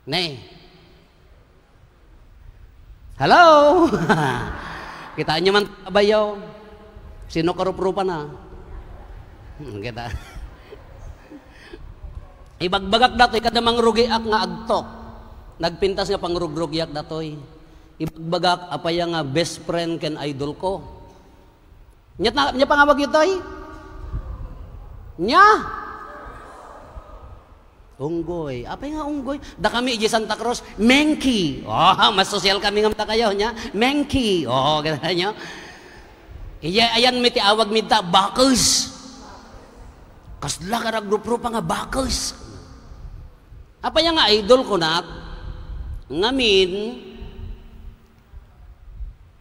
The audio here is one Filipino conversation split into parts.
Nih. Halo. Kita nyaman bayaw. Sino karup-rupa na? Kita. Ibagbagak datoy kada mangrugiak nga agtok. Nagpintas nga pangrugrugiak datoy. Ibagbagak apaya nga best friend ken idol ko. Nya pangawag itoy? Nya. Unggoy. Apa nga unggoy? Da kami iji Santa Cruz, Mengki. Oh, mas sosyal kami nga kayo nya. Mengki. Oh, kata nyo. Iya ayan mi ti awag mi ta bakes. Kasla ka grup-grup nga bakes. Apa yang nga idol ko nak? Ngamin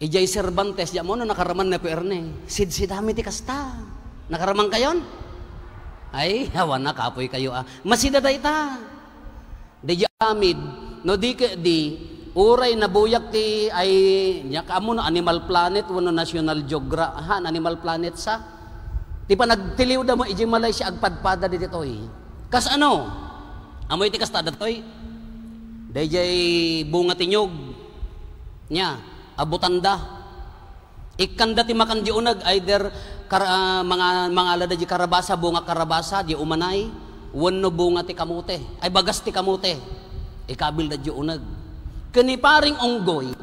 ijay Cervantes ya mo no nakaraman na ko erne. Sid dami ti kasta. Nakaraman kayon? Ay, hawan na kapoy kayo ah. Masida da ita. Di amid no di uray na buyak ti ay nya kamo no Animal Planet wano National Geographic Animal Planet sa. Di pa nagtiliw da mo iji Malaysia agpadpada ditoy. Kas ano? Amoy ti kasta datoy. Dayjay bunga tinyog. Nya abutanda. Ikanda ti makan di unag either mga alada di karabasa bunga karabasa di umanay wenno bunga ti kamute ay bagas ti kamute ikabil da di unag kani paring unggoy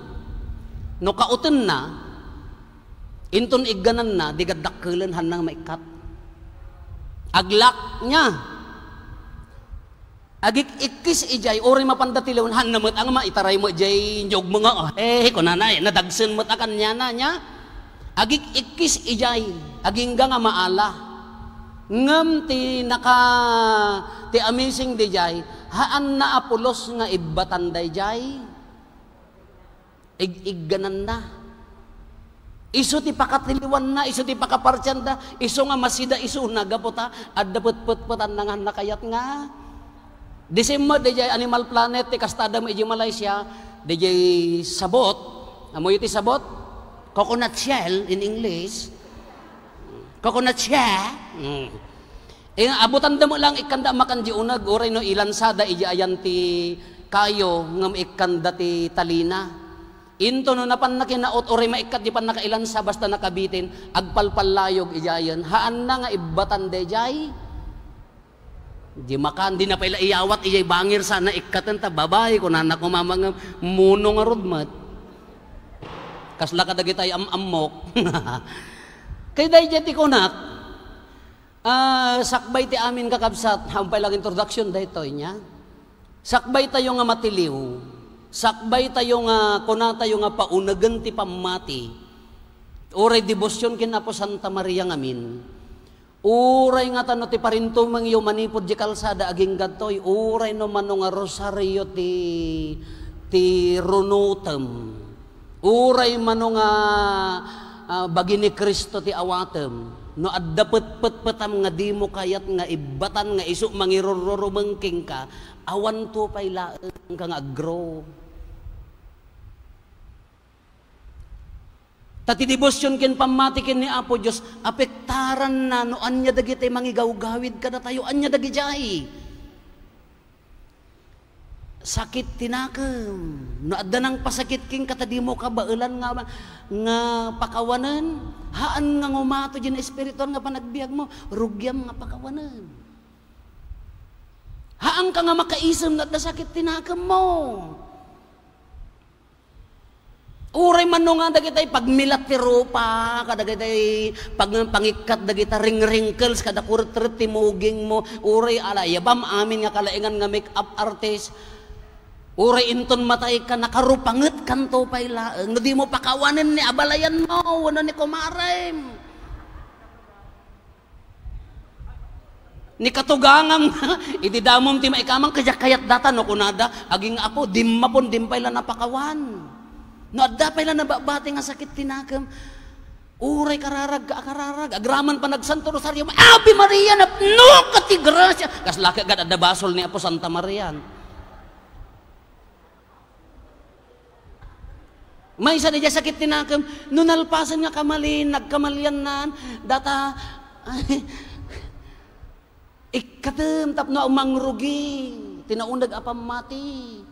no kauten na inton igganan na di gadakkelan hanang maikat aglak nya agik ikis ijay ori mapandatilon han namot ang maitaray mo jay nyog mga kunanay nadagsen mo akan nya na nya agik ikis ijay aging nga maala ngem ti amazing dijay haan na apulos nga ibatan dayjay igganan na isu ti pakatiliwan na isu ti pakapartyanda isu nga masida isu nagapota adda put-put-putan nangan nakayat nga December dijay Animal Planet ti kastada mo iji Malaysia dijay sabot amoy ti sabot coconut shell in English. Coconut shell. Abutan da mo lang ikanda makan di unag oray no ilansada iji ayan ti kayo ngam ikanda ti talina. Into no napan nakinaot oray maikat di pan nakailansa basta nakabitin agpalpalayog iji ayan. Haan na nga ibatan dejay. Di makan di na paila iyawat ijay bangir sana ikkatan ta babay kunanak ko mamang muno nga rodmat. Kasla ka dagitay amok. Kay day jeti kunak. Sakbay ti amin kakabsat, hampay lang introduction daytoy nya. Sakbay tayo nga matiliw. Sakbay tayo nga kuna tayo nga paunagan ti pamati. Uray debosyon kin Apo Santa Maria ngamin. Uray nga tano ti parinto mangyo manipod di kalsada aging gadtoy. Uray no mano nga rosaryo ti runutem. Uray mano nga bagi ni Kristo ti awatem no adda pet-pet-petam nga di mo kayat nga ibatan nga isu mangirororomengking ka awan to pay laeng ka nga aggrow tati debosyon ken pamatikin ni Apo Dios apektaran na no anya dagiti mangigawgawid kada tayo anya dagijay sakit tinakem no adda nang pasakit king katadi mo kabailan nga pakawanan haan nga ngumato dyan espiritual nga panagbiag mo rugyam nga pakawanan haan ka nga makaisem na adda sakit tinakem mo uray man no nga dagitay pagmilat ti rupa kadagitay pangpangikat dagita ring-wrinkles kada kurtret ti muging mo uray alayabam amin nga kalaingan nga make-up artist uray inton matay ka nakarupanget kanto pay laeng di mo pakawanin ni abalayan mo wano ni kumarem ni katugangam ididamom ti maikamang kajakayat data no kunada aging Apo dimmapon dimpay la napakawan no adda pay la nababati nga sakit tinakam uray kararag agraman pa nagsanto rosaryo Ave Maria na no katigrasya kaslaka gad adda basol ni Apo Santa Maria. May isa niya sakit tinakam, nunalpasan nga kamalin, nagkamalyan nan, data, ikatem, tapno ang mangrugi, tinaundag apam mati.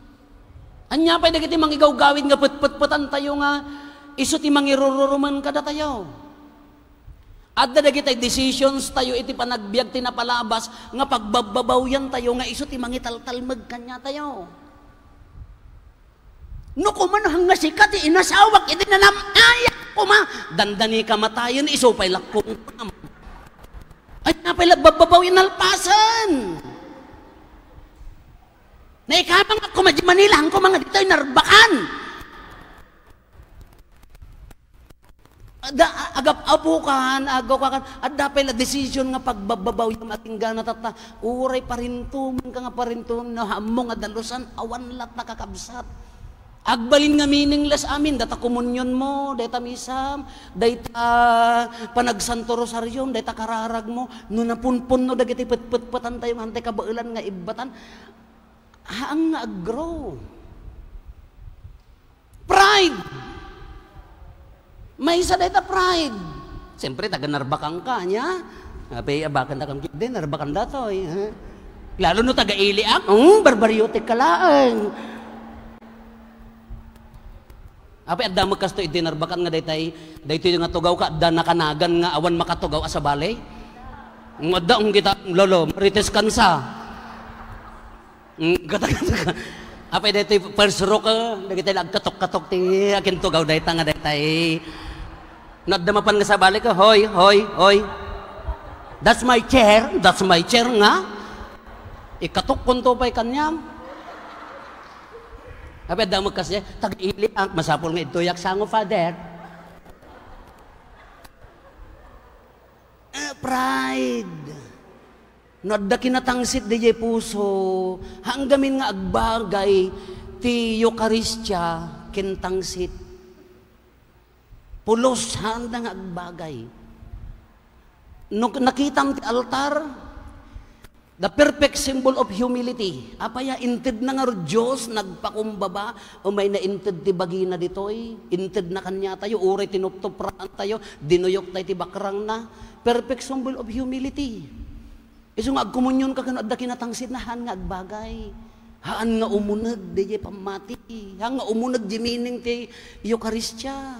Anya pa dagiti mangigaw-gawid nga put-put-putan tayo nga isu ti mangirururuman kada tayo. Adda dagiti decisions tayo iti panagbiag ti napalabas nga pagbababawyan tayo nga isu ti mangitaltalmeg kanya tayo. No kumanahang nga sikat ti inasawak iti nanamayak kuma dandani kamatayon isu pay lakkong pam. Ay napay lagbabawyan alpasan. Na ikamang ako madya Manila, hangko mga dito'y narbakan. Agap apukan, agaw kakan, at dapay la decision nga pagbababaw yung ating gana tata, uray parintuman ka nga parintuman, na hamong adalusan, awan lat nakakabsat. Agbalin nga meaningless amin, data komunyon mo, data misam, data panagsanto rosaryom, data kararag mo, no napunpun no dagiti put-put-putan tayo, hantay kabailan nga ibatan, haang nga aggrow. Pride. May isa data pride. Siyempre, taga-narbakan ka niya. Apay, abakan na kang kibde, narbakan datoy. Lalo no taga-iliak, barbaryotik ka laang. Apay, adda magkasto iti narbakan nga daytoy nga tugaw ka, adda nakanagan nga awan makatugaw asa balay. Adda kita, lolo, marites kansa. Kata-kata apa dito first rock dagiti nagkatok-katok ti akin tugaw dayta nga daytay nadamapan nga sa balik hoy that's my chair nga ikatok kunto pay kanyam apa damag kasi tag-ili ang masapol nga ituyak sango father pride. No, da kinatangsit di puso, hanggamin nga agbagay, ti Eukaristya, kintangsit. Pulos, handa nga agbagay. No, nakitam ti altar, the perfect symbol of humility. Apaya, inted na nga Diyos, nagpakumbaba, o may nainted ti bagina ditoy, inted na kanya tayo, uray tinuptupraan tayo, dinuyok tayo ti bakrang na. Perfect symbol of humility. Iso nga agkomunyon ka kano adda kinatangsit na han nga agbagay. Haan nga umunag di pamati. Haan nga umunag di meaning ti Eukaristya.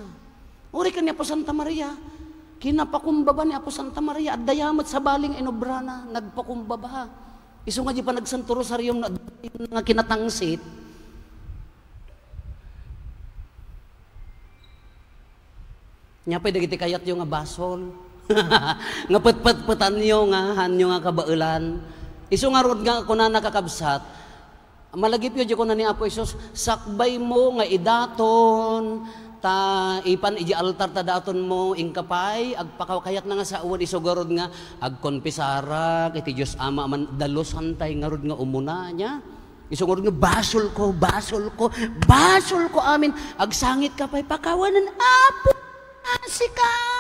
Uri kanya po Santa Maria. Kinapakumbaba ni Apo Santa Maria at dayamat sa baling inobrana nagpakumbaba. Iso nga di pa nagsanto rosaryom na nga kinatangsit. Nya pa dagiti kayat yung nga basol. Nga put-put-putan nyo nga hanyo nga kabailan iso nga rod nga ako na nakakabsat malagip yun ko na ni Apo Isos sakbay mo nga idaton ta ipan iji altar ta daton mo ingkapay agpakawkayat na nga sa uwan iso garod nga agkonpisarak iti Diyos Ama man dalusan tay nga rod nga umuna nya iso nga rod nga basol ko amin agsangit ka pay pakawanan Apo asika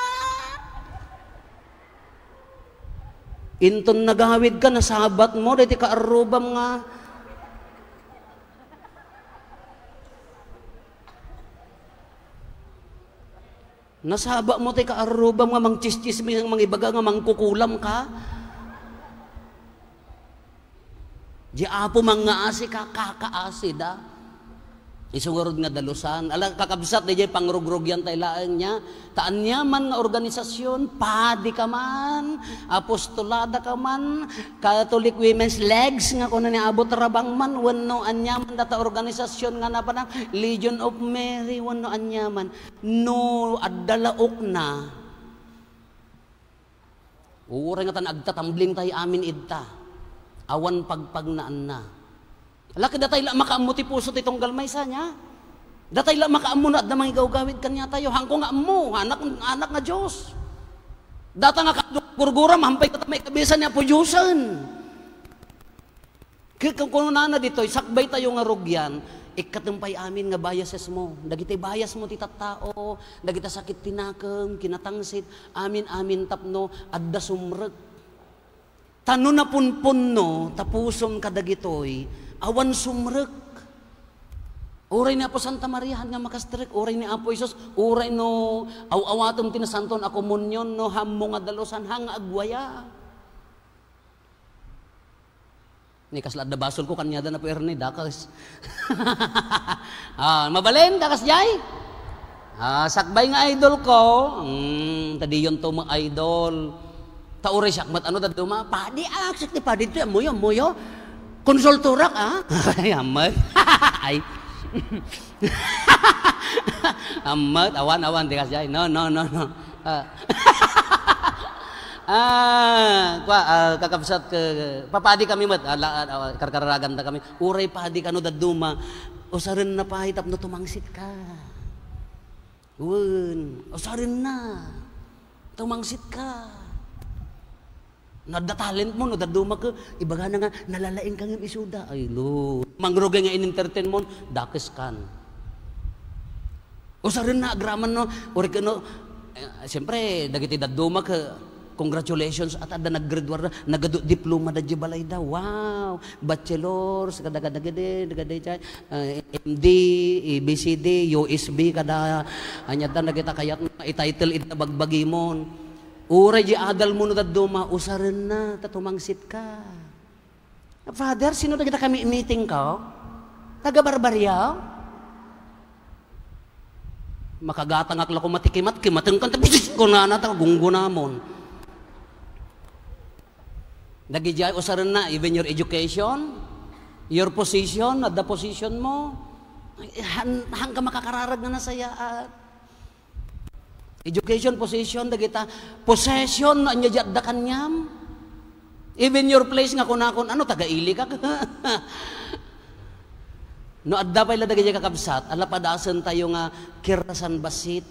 inton nagawid ka, nasabat mo, dito ka arubam nga. Nasaba mo, dito ka arubam nga, mang chis-chismi, mang ibaga nga, mang kukulam ka. Di apo mga asi ka, kakaasi da. Isungarod nga dalusan. Ala kakabsat di pangrugrog yan tayo laang niya. Taan niya man nga organisasyon, padi ka man, apostolada ka man, Catholic Women's Legs nga kuno ni abot rabang man, wano anyaman data organisasyon nga na panang Legion of Mary, wano anyaman. No, adalaok na. Uray nga tan agtatambling tayo amin idta. Awan pagpagnaan na. Laki datay la makaamuti puso itong galmaysa niya. Datay la makaamu na at namang igawgawid kanya tayo. Hangko nga amu, anak nga Diyos. Data nga kurgura, mahampay ka may kabisa niya po Diyosan. Kung na dito, sakbay tayo nga rugyan, ikatumpay amin nga biases mo. Dagiti bias mo ti tattao, dagita sakit tinakam, kinatangsit, amin tapno, adda sumrek. Tano na punpunno, tapusom kadagitoy, awan sumrek. Uray ni Apo Santa Maria nga makastrek, uray ni Apo Isos, uray no awatom tinasanton ako munyon no hammo nga dalusan hang agwaya. Ni kasla da basol ko kanya da na puerni dakas. Mabalin kakas jay. Sakbay nga idol ko. Tadi yon to mo idol. Taure sakmat ano da duma? Padi aksak ti padi to moyo. Konsulturak Ay amat. Ay. Amat awan di kas jay. No. Kakabsat ke papadi kami mat karkaragan ta kami uray padi kano daduma usarin na pahitap no tumangsit ka usarin na tumangsit ka nada talent mo no daduma ka ibaga na nga nalalaing kang isuda ay lo mangrugay nga in-entertain mo dakes kan usarin na agraman no uri kano siyempre dagiti daduma ka congratulations at ada nag-graduate na diploma da jibalay da wow bachelor's kada-kada MD ABCD USB kada anya da nagita kayat i-title ita bagbagimon uray ji adal mo no daduma usaren na tatumangsit ka father sino da kita kami meeting ka taga Barbarya makagatang akla ko matikimat kimateng kan tapos ko na ta gunggunamon Nagijay usaran na even your education, your position, at the position mo, hang ka makakararag na nasaya. Education, position, dagita possession na anya da kanyam. Even your place nga kunakon, ano taga-ili ka? No adda pa ila dagiti kakabsat, ala padasan tayo nga kirasan basit.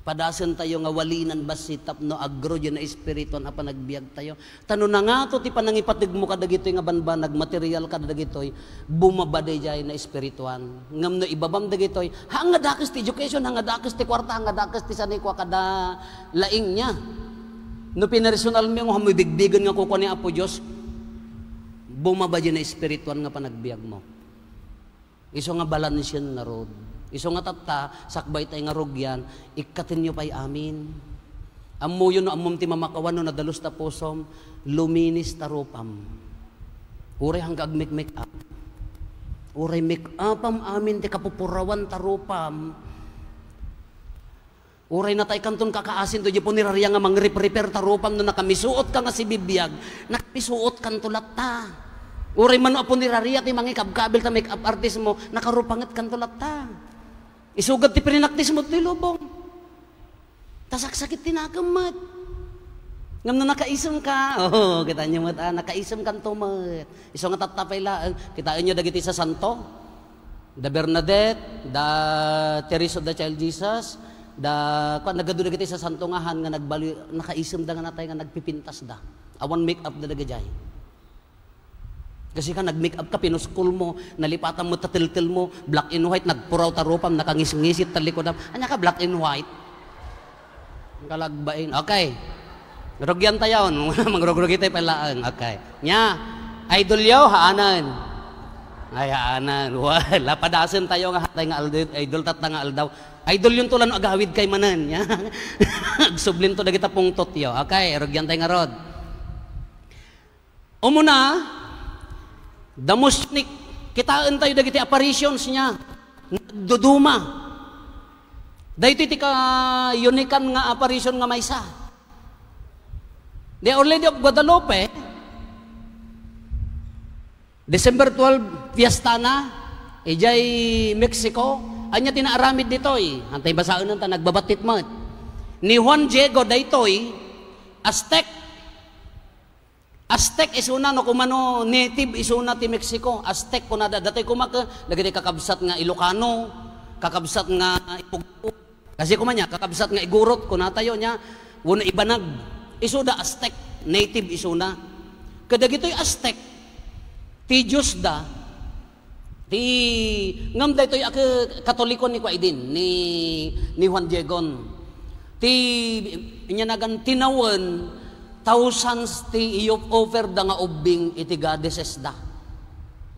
Padasan tayo nga walinan basitap no agro dyan na espiriton apa nagbiag tayo. Tano na nga to ti panangipatig mo kadagitoy nga banbanag material kadagitoy bumabaday dyan na espirituan. Ngam no ibabam dagitoy hanga dakes ti education, hanga dakes ti kwarta, hanga dakes ti sanikwa kada laing niya. No pinarisonal mo nga bigbigan nga kuko ni Apo Diyos bumaba dyan na espirituan nga panagbiag mo. Iso nga balansyan na road. Iso nga tata, sakbay tayo nga rugyan, ikatin nyo pa'y amin. Amuyo no amum ti mamakawan no nadalos ta pusom, luminis tarupam. Uray hanggang make up. Uray make upam amin ti kapupurawan tarupam. Uray na tayo kanton kakaasin to di po nirariya nga mang-repair tarupam no nakamisuot ka nga si bibiyag, nakapisuot kanto latta. Uray man no po nirariya ti mangikabkabil ta make up artist mo, nakarupangat kanto latta. Isugad ti pinaktis mo ti lubong. Tasaksakit tinagamat. Ngam na nakaisam ka. Kita nyo mat, nakaisam kan tumat. Iso nga tatapay lang. Kitaan nyo dagiti sa santo. Da Bernadette, da Teresa of the Child Jesus, nagado dagiti sa santo ngahan nga nakaisam da nga natay nga nagpipintas da. Awan make up da dagajay. Kasi ka nag-make up ka, pinuskul mo, nalipatan mo, tatiltil mo, black and white, nagpuraw tarupam, nakangis-ngisit, talikod. Anya ka, black and white. Kalagbain. Okay. Rugyan tayo. Mangrugrugi tayo palaan. Okay. Nya, idol yaw, haanan. Ay, haanan. Wala, padasan tayo nga hatay nga idol, tatang nga aldaw. Idol yun tulan, agawid kay manan. Sublin to, dagita pong tutyo. Okay, rugyan tayo nga rod. Umuna, damusnik, kitaan tayo dagiti apparitions niya, duduma. Dahito iti ka unikan nga apparition nga maysa. The Our Lady of Guadalupe, December 12, fiesta na, ijay Mexico, anya tinaaramid ditoy, antay basaan nang ta, nagbabatit mo. Ni Juan Diego daytoy, Aztec isuna no kumano native isuna ti Mexico. Aztec kunada datay kumaka dagiti kakabsat nga Ilocano, kakabsat nga Ipugpo. Kasi kumanya kakabsat nga Igurot kunatayo nya wala ibanag. Isuda Aztec, native isuna. Kadagitoy Aztec ti Diyos da ti ngam daytoy Katoliko ni Kwaidin ni Juan Diego. Ti inyanagan tinawen thousands ti iyop over da nga ubing iti goddesses da.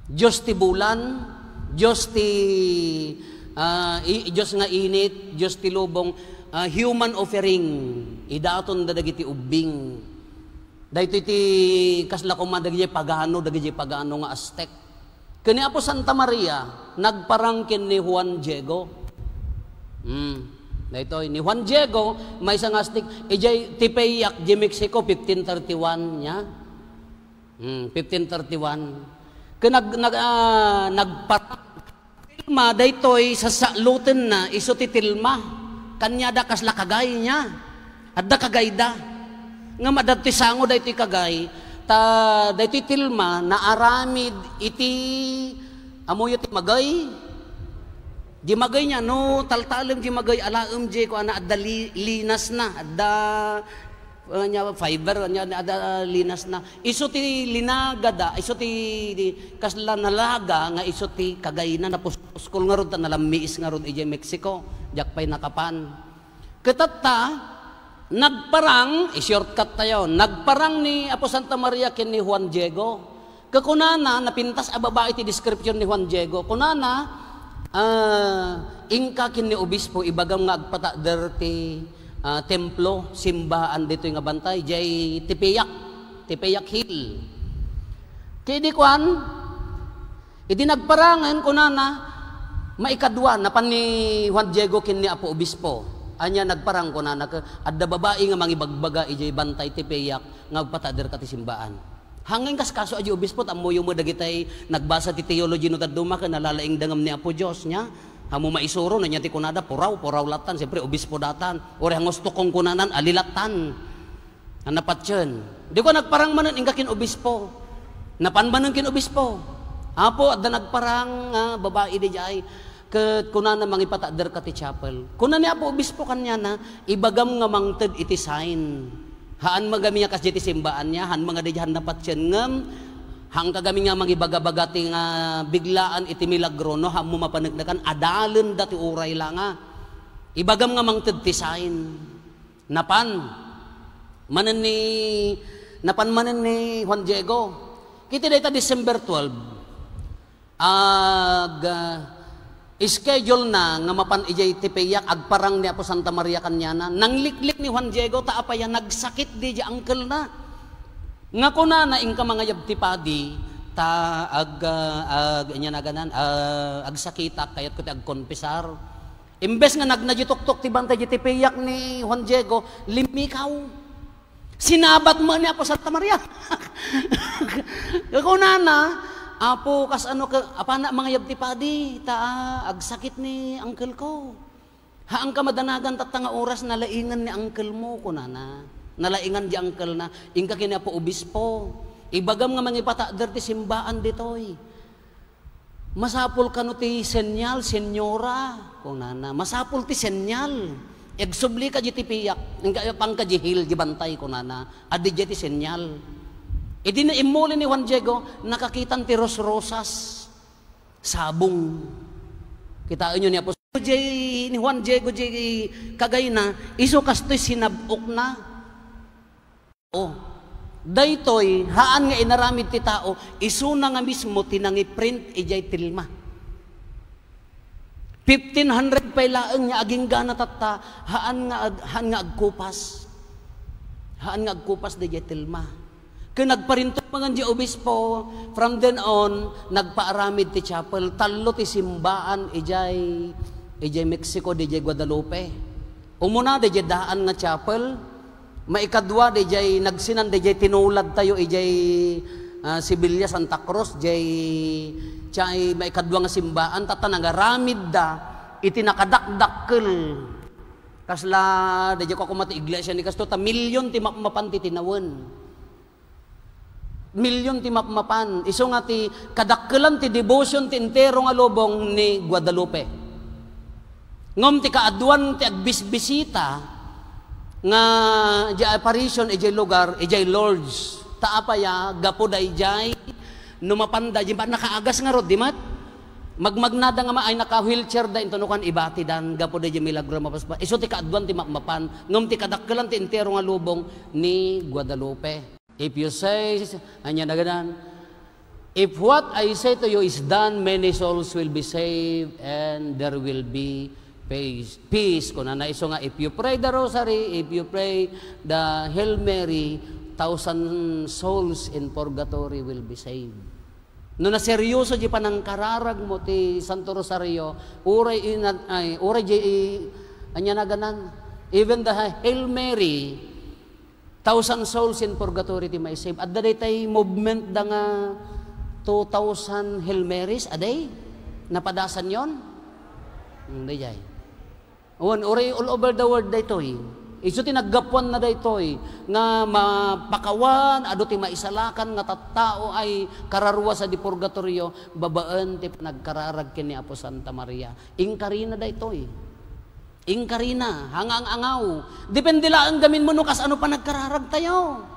Diyos ti bulan, Diyos ti Diyos nga init, Diyos ti lubong, human offering, idaton da dagiti ubing. Dahito iti kasla kuma dagiti pagano nga Aztec. Kani Apo Santa Maria nagparangkin ni Juan Diego. Dahito ni Juan Diego may isang Aztec ijay Tepeyac di Mexico 1531 niya. 1531. Nagparang Tilma daytoy sa saluten na iso ti Tilma. Kanya da kasla kagay niya. Adda kagay da. Nga madati sango daytoy kagay ta daytoy Tilma na aramid iti amoy ti magay. Di magay niya no taltalem di magay alaem di ko ana adda linas na adda nya fiber nya ada linas na iso ti linagada iso ti kasla nalaga nga iso ti kagay na napuskol nga rod ta nalamiis nga rod ije Mexico jak pay nakapan ketatta nagparang shortcut tayo nagparang ni Apo Santa Maria ken ni Juan Diego kakunana napintas a babae ti description ni Juan Diego kunana ingka ken ni obispo ibagam nga agpatader ti templo, simbahan dito nga bantay, jay Tepeyac Hill. Kaya di kuan, nagparangan ko na maikadwa, napan ni Juan Diego kin ni Apo Obispo. Anya nagparang ko na, adda babae nga mangibagbaga, ijay bantay Tepeyac, nga agpatader ka ti simbahan. Hanggang kaso aji Obispo, tamoyo mo dagitay nagbasa ti theology no taduma ka nalalaing dangam ni Apo Diyos niya. Hamu maisuro na niya ti kunada puraw latan siyempre obispo datan ore hangusto kong kunanan alilatan anapat yun di ko nagparang manan ingkakin obispo napanmanan kin obispo Apo adda nagparang babae di jay ket kunana mangipatader ka ti chapel kunan ni Apo obispo kanya na ibagam nga mangted iti sign haan magami kas ti simbaan niya han mga di jahan napat yun ngem hang kagami nga magibagabagati nga biglaan iti milagro no hammo mapanagnakan adalen dati uray la nga ibagam nga mangted ti sign napan manen ni Juan Diego kiti dayta December 12 schedule na nga mapan ijay Tepeyac agparang ni Apo Santa Maria kanyana nangliklik ni Juan Diego ta apaya nagsakit di ja uncle na nga kuna na ingka mga yabtipadi ta agsakitak kayat ko ti agkonpisar imbes nga nagnajitok-tok ti bantay ti Tepeyac ni Juan Diego limikaw sinabat mo ni Apo Santa Maria kuna na Apo kas ano ka apana mga yabtipadi ta agsakit ni uncle ko haang ka madanagan tatanga oras na laingan ni uncle mo kuna na nalaingan di uncle na ingka kini Apo Obispo ibagam nga mangipatader ti simbaan ditoy masapul kano ti senyal senyora kunana masapul ti senyal egsubli ka di Tepeyac ingka pang ka di hil di bantay kunana adi ti senyal idi na imuli ni Juan Diego nakakitan ti rosrosas sabong kitaan nyo ni Apo ni Juan Diego kagay na iso kastoy sinabok na daytoy haan nga inaramid ti tao isuna nga mismo tinangi-print ijay Tilma 1500 pay laeng nya aging gana tatta haan nga agkupas dijay Tilma ken nagparintok mangan di obispo from then on nagpaaramid ti chapel tallo ti simbaan ijay Mexico dijay Guadalupe umuna dijay daan nga chapel maikadwa dijay nagsinan dijay tinulad tayo ijay Sibilya Santa Cruz jay chay maikadwa nga simbaan tata nagaramid da iti nakadakdakkel kasla dijay ko kumati iglesia ni kasto ta milyon ti mapmapan ti tinawen milyon ti mapmapan iso nga ti kadakkelan ti devotion ti entero nga lubong ni Guadalupe ngom ti kaadwan ti agbisbisita nga di apparition ijay lugar ijay Lords taapaya gapo da ijay numapanda di ba nakaagas nga rod di mat magmagnada nga maay naka wheelchair da intunukan ibati dan gapo da ijay milagro mapaspa iso ti kaadwan ti mapan ngem ti kadakkelan ti entero nga lubong ni Guadalupe if you say anya naganan if what I say to you is done many souls will be saved and there will be peace. Kuna na iso nga if you pray the rosary, if you pray the Hail Mary, 1,000 souls in purgatory will be saved. No na seryoso di pa nang kararag mo ti Santo Rosario, uray di anya na ganan. Even the Hail Mary, 1,000 souls in purgatory ti may save. At daday tay movement da nga 2,000 Hail Marys a day. Napadasan yon? Hindi jay. Uray all over the world daytoy. Isu ti naggapuan na daytoy nga mapakawan adu ti maisalakan nga tattao ay kararwa sa di purgatorio babaan ti nagkararag kini Apo Santa Maria. Ingkarina daytoy. Ingkarina hangang angaw. Depende lang gamin mo no kas ano pa nagkararag tayo.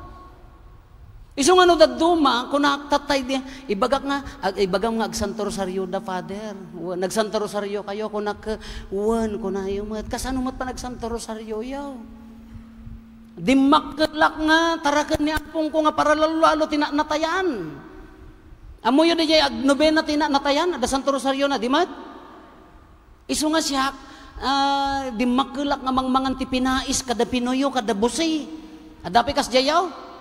Isu nga no daduma kun tatay di ibagak nga ibagam nga ag Santo Rosario da Father. Nag Santo Rosario kayo kun wan kun ayo mat kasano mat pa nag Santo Rosario yaw. Dimakkelak nga taraken ni apong ko nga para lalo tinanatayan. Amo yo di ag nobena tinanatayan da Santo Rosario na di mat. Isu nga siya dimakkelak nga mangmangan ti pinais kada Pinoyo kada busi. Adapi kas jayaw.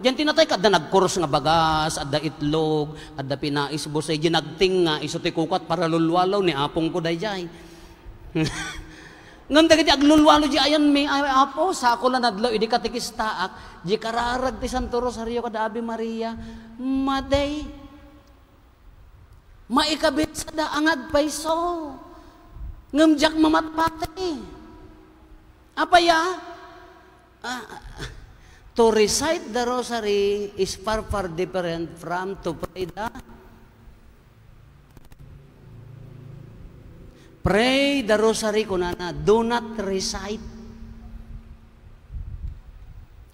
Diyan tinatay kada nagkuros nga bagas, adda itlog, adda pinais busay ginagting nga iso ti kukat para lulwalaw ni apong ko dayjay. Ngam dagiti aglulwalo di ayan mi apo sako la nadlaw idi katikistaak di kararag ti Santo Rosario kada Ave Maria maday maikabit sa daangad payso ngem jak mamatpati apaya to recite the rosary is far different from to pray the rosary kunana. Do not recite.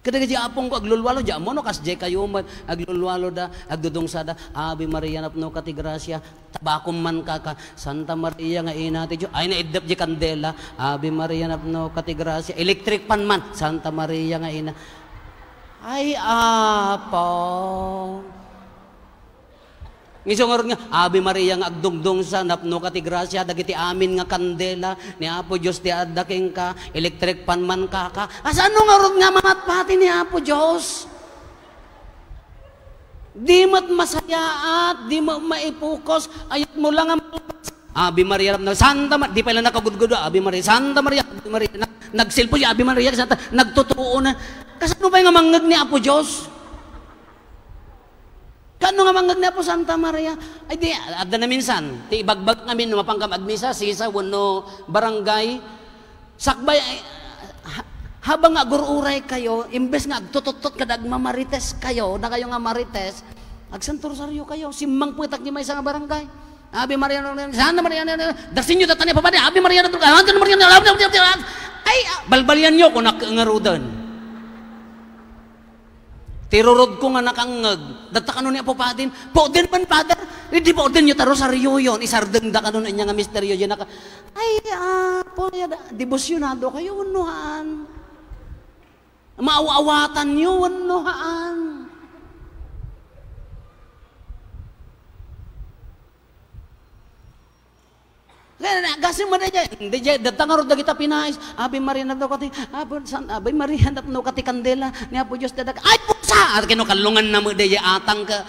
Kada gaji apong ko aglulwalo di amo no kas jay kayo aglulwalo da agdudungsa da Ave Maria napno kati grasya tabakom man ka Santa Maria nga ina ti Dios ay naidap di kandela Ave Maria napno kati grasya electric pan man Santa Maria nga ina. Ay, apo. Ngisong nga, Ave Maria nga agdungdung sa napno kati grasya, dagiti amin nga kandela, ni Apo Diyos ti adaking ka, electric pan man ka. Asano nga ron nga mamatpati ni Apo Diyos? Di mat masayaat, di mo maipukos, ayat mo lang ang Ave Maria, Santa Maria, di pala nakagudgudo, Ave Maria, Santa Maria, Ave Maria, nagsilpo si Ave Maria, Santa, nagtutuo na. Kasano ba yung mangag ni Apo Diyos? Kano nga mangag ni Apo Santa Maria? Ay di, ada na minsan, ti ibagbag namin, mapangkam agmisa, sisa, wano, barangay, sakbay, habang agururay kayo, imbes nga agtututot kadag mamarites kayo, na kayo nga marites, ag Santo Rosario kayo, simang puitak ni may isang barangay. Ave Maria, Santa Maria, dasin nyo tatanya pa ba di, Ave Maria, ay, balbalyan nyo kung nakangarudan. Tirurod ko nga nakangag. Data ka nun ni Apo Padin. Paudin man, Father. Hindi paudin nyo ta rosaryo yun. Isardeng da ka nun niya nga misteryo yun. Ay, Apo, devosyonado kayo, unuhaan. Maaawatan nyo, unuhaan. Kasi mo na dyan, hindi dyan, datang da kita pinais, Ave Maria na daw kati, Ave Maria na daw kati kandela, ni Apo Diyos dadag, ay pusa! At kinukalungan na mo dyan, atang ka,